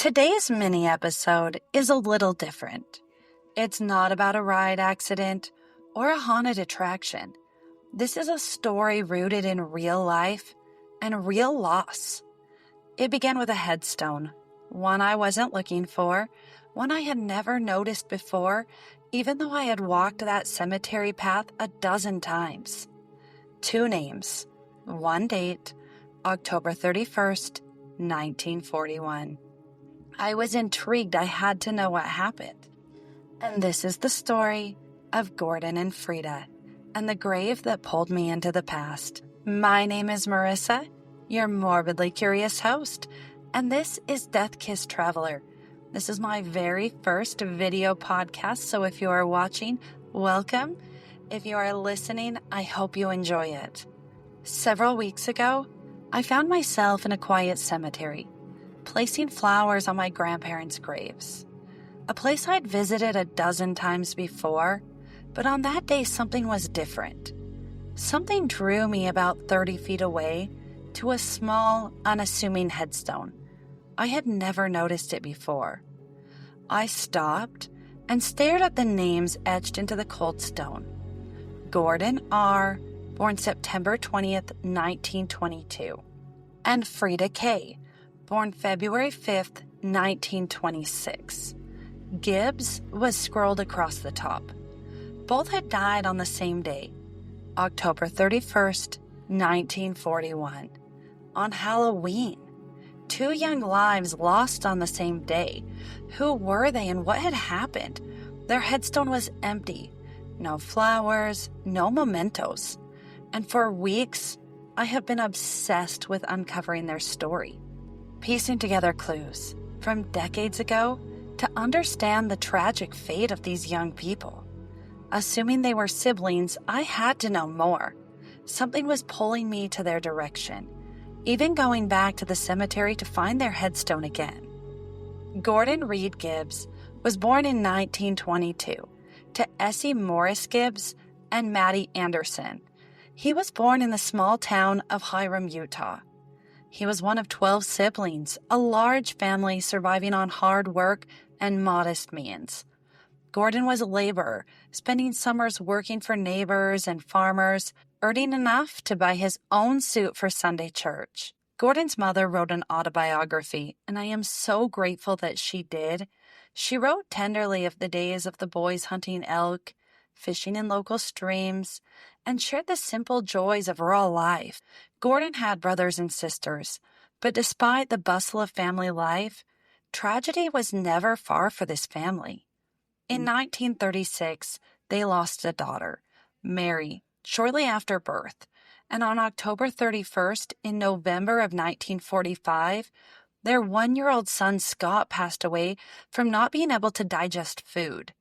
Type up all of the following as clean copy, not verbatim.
Today's mini episode is a little different. It's not about a ride accident or a haunted attraction. This is a story rooted in real life and real loss. It began with a headstone, one I wasn't looking for, one I had never noticed before, even though I had walked that cemetery path a dozen times. 2 names, 1 date, October 31st, 1941. I was intrigued. I had to know what happened. And this is the story of Gordon and Frieda and the grave that pulled me into the past. My name is Marissa, your morbidly curious host, and this is Death Kiss Traveler. This is my very first video podcast, so if you are watching, welcome. If you are listening, I hope you enjoy it. Several weeks ago, I found myself in a quiet cemetery, placing flowers on my grandparents' graves. A place I'd visited a dozen times before, but on that day something was different. Something drew me about 30 feet away to a small, unassuming headstone. I had never noticed it before. I stopped and stared at the names etched into the cold stone. Gordon R., born September 20th, 1922, and Frieda K., born February 5th, 1926. Gibbs was scrolled across the top. Both had died on the same day, October 31st, 1941, on Halloween. 2 young lives lost on the same day. Who were they and what had happened? Their headstone was empty. No flowers, no mementos. And for weeks, I have been obsessed with uncovering their story, piecing together clues from decades ago to understand the tragic fate of these young people. Assuming they were siblings, I had to know more. Something was pulling me to their direction, even going back to the cemetery to find their headstone again. Gordon Reed Gibbs was born in 1922 to Essie Morris Gibbs and Maddie Anderson. He was born in the small town of Hiram, Utah. He was one of 12 siblings, a large family surviving on hard work and modest means. Gordon was a laborer, spending summers working for neighbors and farmers, earning enough to buy his own suit for Sunday church. Gordon's mother wrote an autobiography, and I am so grateful that she did. She wrote tenderly of the days of the boys hunting elk, fishing in local streams, and shared the simple joys of rural life. Gordon had brothers and sisters, but despite the bustle of family life, tragedy was never far for this family. In 1936, they lost a daughter, Mary, shortly after birth, and on October 31st, in November of 1945, their 1-year-old son Scott passed away from not being able to digest food.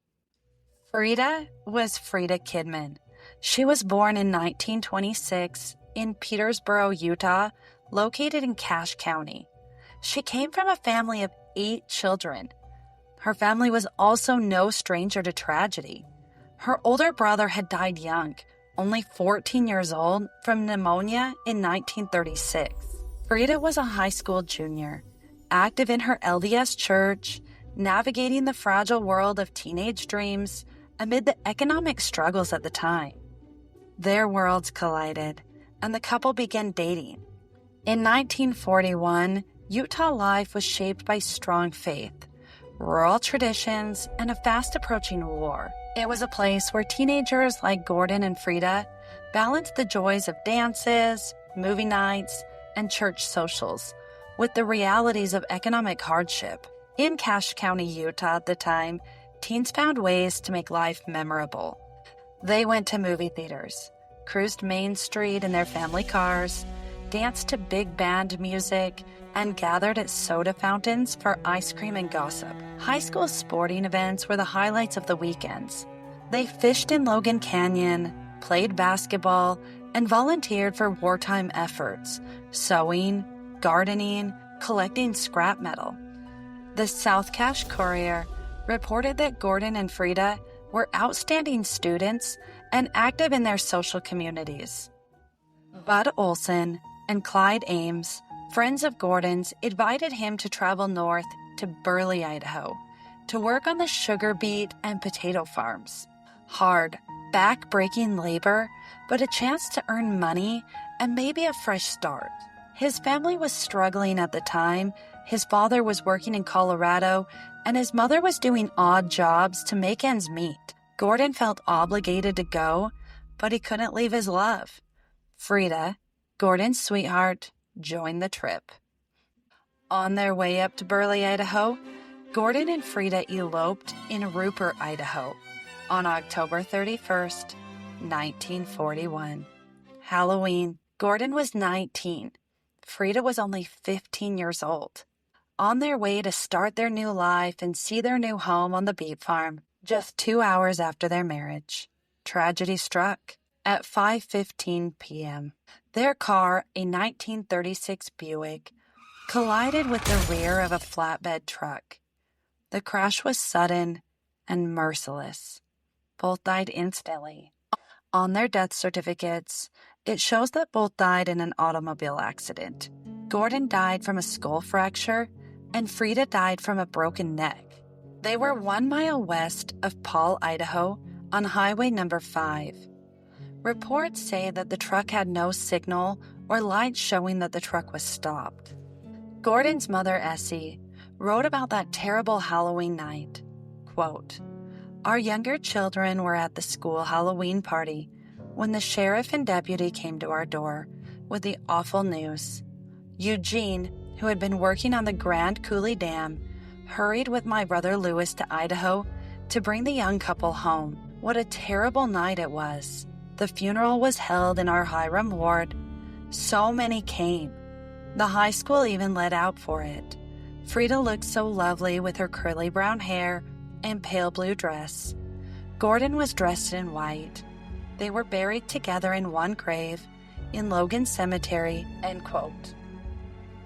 Frieda was Frieda Kidman. She was born in 1926 in Petersboro, Utah, located in Cache County. She came from a family of 8 children. Her family was also no stranger to tragedy. Her older brother had died young, only 14 years old, from pneumonia in 1936. Frieda was a high school junior, active in her LDS church, navigating the fragile world of teenage dreams amid the economic struggles at the time. Their worlds collided, and the couple began dating. In 1941, Utah life was shaped by strong faith, rural traditions, and a fast-approaching war. It was a place where teenagers like Gordon and Frieda balanced the joys of dances, movie nights, and church socials with the realities of economic hardship. In Cache County, Utah at the time, teens found ways to make life memorable. They went to movie theaters, cruised Main Street in their family cars, danced to big band music, and gathered at soda fountains for ice cream and gossip. High school sporting events were the highlights of the weekends. They fished in Logan Canyon, played basketball, and volunteered for wartime efforts, sewing, gardening, collecting scrap metal. The South Cache Courier reported that Gordon and Frieda were outstanding students and active in their social communities. Bud Olson and Clyde Ames Friends of Gordon's invited him to travel north to Burley, Idaho, to work on the sugar beet and potato farms. Hard, back-breaking labor, but a chance to earn money and maybe a fresh start. His family was struggling at the time. His father was working in Colorado, and his mother was doing odd jobs to make ends meet. Gordon felt obligated to go, but he couldn't leave his love. Frieda, Gordon's sweetheart, joined the trip. On their way up to Burley, Idaho, Gordon and Frieda eloped in Rupert, Idaho, on October 31st, 1941. Halloween. Gordon was 19. Frieda was only 15 years old. On their way to start their new life and see their new home on the beet farm, just 2 hours after their marriage, tragedy struck. At 5:15 p.m., their car, a 1936 Buick, collided with the rear of a flatbed truck. The crash was sudden and merciless. Both died instantly. On their death certificates, it shows that both died in an automobile accident. Gordon died from a skull fracture, and Frieda died from a broken neck. They were 1 mile west of Paul, Idaho, on Highway number 5. Reports say that the truck had no signal or lights showing that the truck was stopped. Gordon's mother, Essie, wrote about that terrible Halloween night. Quote, "Our younger children were at the school Halloween party when the sheriff and deputy came to our door with the awful news. Eugene, who had been working on the Grand Coulee Dam, hurried with my brother Louis to Idaho to bring the young couple home. What a terrible night it was. The funeral was held in our Hiram ward. So many came. The high school even let out for it. Frieda looked so lovely with her curly brown hair and pale blue dress. Gordon was dressed in white. They were buried together in one grave in Logan Cemetery," end quote.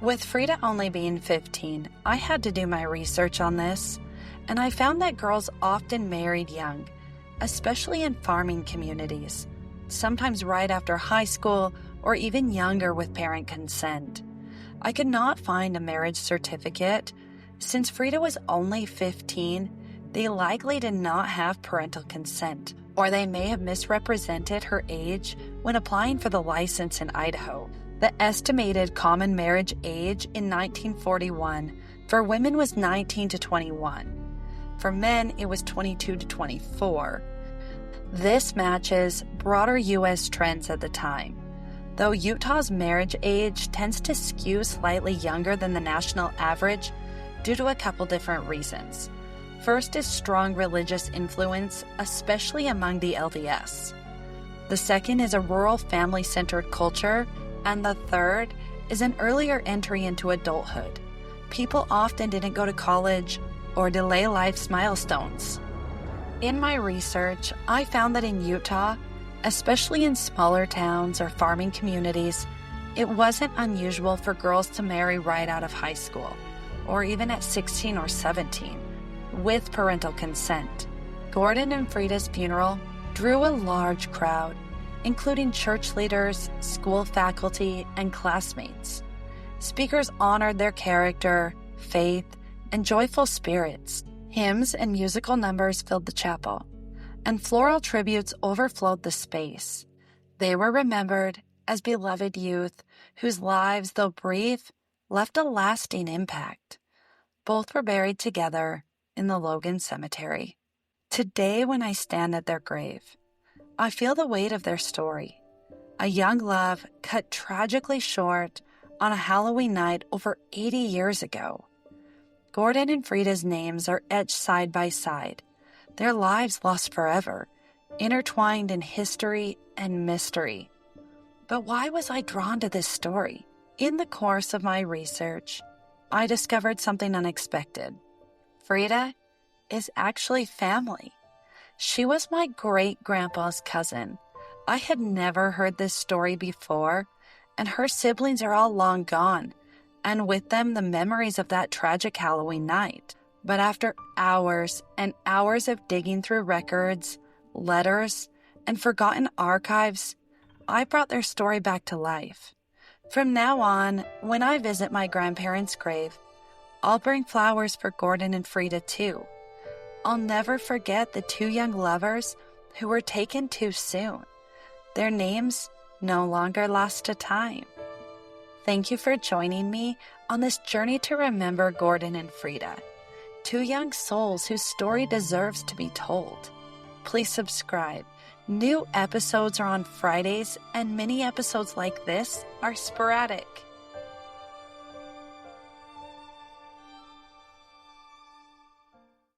With Frieda only being 15, I had to do my research on this, and I found that girls often married young, especially in farming communities, sometimes right after high school or even younger with parent consent. I could not find a marriage certificate. Since Frieda was only 15, they likely did not have parental consent, or they may have misrepresented her age when applying for the license in Idaho. The estimated common marriage age in 1941 for women was 19 to 21. For men, it was 22 to 24. This matches broader U.S. trends at the time, though Utah's marriage age tends to skew slightly younger than the national average due to a couple different reasons. First is strong religious influence, especially among the LDS. The second is a rural family-centered culture, and the third is an earlier entry into adulthood. People often didn't go to college or delay life's milestones. In my research, I found that in Utah, especially in smaller towns or farming communities, it wasn't unusual for girls to marry right out of high school, or even at 16 or 17, with parental consent. Gordon and Frieda's funeral drew a large crowd, including church leaders, school faculty, and classmates. Speakers honored their character, faith, and joyful spirits. Hymns and musical numbers filled the chapel, and floral tributes overflowed the space. They were remembered as beloved youth whose lives, though brief, left a lasting impact. Both were buried together in the Logan Cemetery. Today, when I stand at their grave, I feel the weight of their story. A young love cut tragically short on a Halloween night over 80 years ago. Gordon and Frieda's names are etched side by side, their lives lost forever, intertwined in history and mystery. But why was I drawn to this story? In the course of my research, I discovered something unexpected. Frieda is actually family. She was my great-grandpa's cousin. I had never heard this story before, and her siblings are all long gone, and with them the memories of that tragic Halloween night. But after hours and hours of digging through records, letters, and forgotten archives, I brought their story back to life. From now on, when I visit my grandparents' grave, I'll bring flowers for Gordon and Frieda too. I'll never forget the two young lovers who were taken too soon. Their names no longer lost to time. Thank you for joining me on this journey to remember Gordon and Frieda, two young souls whose story deserves to be told. Please subscribe. New episodes are on Fridays, and mini episodes like this are sporadic.